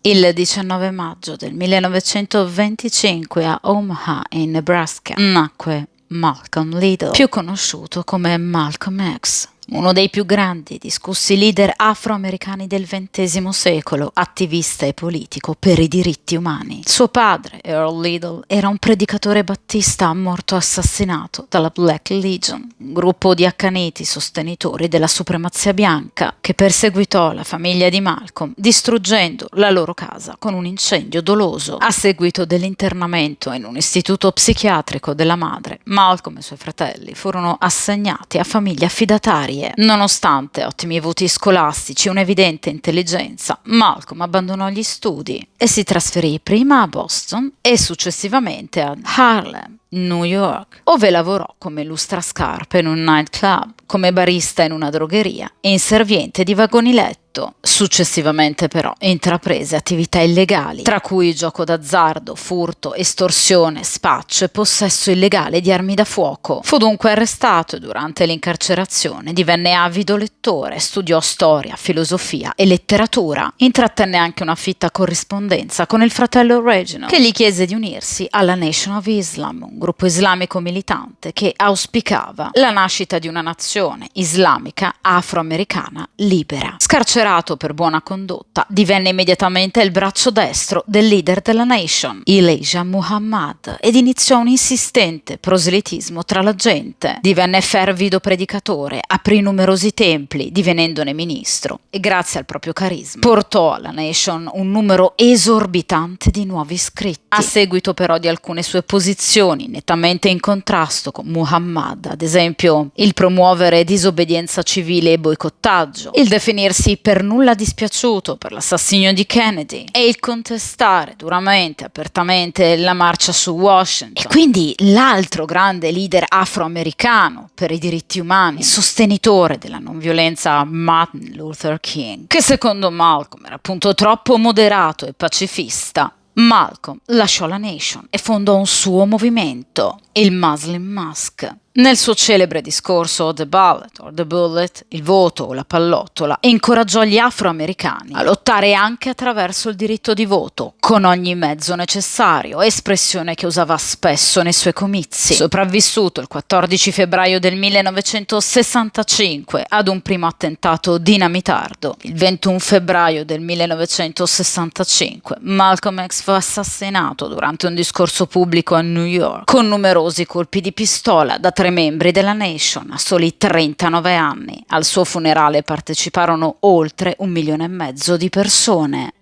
Il 19 maggio del 1925 a Omaha, in Nebraska, nacque Malcolm Little, più conosciuto come Malcolm X, uno dei più grandi e discussi leader afroamericani del XX secolo, attivista e politico per i diritti umani. Suo padre, Earl Little, era un predicatore battista morto assassinato dalla Black Legion, un gruppo di accaniti sostenitori della supremazia bianca che perseguitò la famiglia di Malcolm, distruggendo la loro casa con un incendio doloso. A seguito dell'internamento in un istituto psichiatrico della madre, Malcolm e i suoi fratelli furono assegnati a famiglie affidatarie. Nonostante ottimi voti scolastici e un'evidente intelligenza, Malcolm abbandonò gli studi e si trasferì prima a Boston e successivamente a Harlem, New York, ove lavorò come lustrascarpe in un nightclub, come barista in una drogheria e inserviente di vagoni letto. Successivamente però intraprese attività illegali, tra cui gioco d'azzardo, furto, estorsione, spaccio e possesso illegale di armi da fuoco. Fu dunque arrestato e durante l'incarcerazione divenne avido lettore, studiò storia, filosofia e letteratura. Intrattenne anche una fitta corrispondenza con il fratello Reginald, che gli chiese di unirsi alla Nation of Islam, un gruppo islamico militante che auspicava la nascita di una nazione islamica afroamericana libera. Scarcerato per buona condotta, divenne immediatamente il braccio destro del leader della Nation, Elijah Muhammad, ed iniziò un insistente proselitismo tra la gente. Divenne fervido predicatore, aprì numerosi templi, divenendone ministro, e grazie al proprio carisma portò alla Nation un numero esorbitante di nuovi iscritti. A seguito però di alcune sue posizioni nettamente in contrasto con Muhammad, ad esempio il promuovere disobbedienza civile e boicottaggio, il definirsi per nulla dispiaciuto per l'assassinio di Kennedy e il contestare duramente e apertamente la marcia su Washington. E quindi l'altro grande leader afroamericano per i diritti umani, sostenitore della non violenza, Martin Luther King, che secondo Malcolm era appunto troppo moderato e pacifista. Malcolm lasciò la Nation e fondò un suo movimento, il Muslim Mask. Nel suo celebre discorso The Ballot or the Bullet, il voto o la pallottola, incoraggiò gli afroamericani a lottare anche attraverso il diritto di voto, con ogni mezzo necessario, espressione che usava spesso nei suoi comizi. Sopravvissuto il 14 febbraio del 1965 ad un primo attentato dinamitardo, il 21 febbraio del 1965 Malcolm X fu assassinato durante un discorso pubblico a New York, con numerosi colpi di pistola da 3 membri della Nation a soli 39 anni. Al suo funerale parteciparono oltre 1,5 milioni di persone.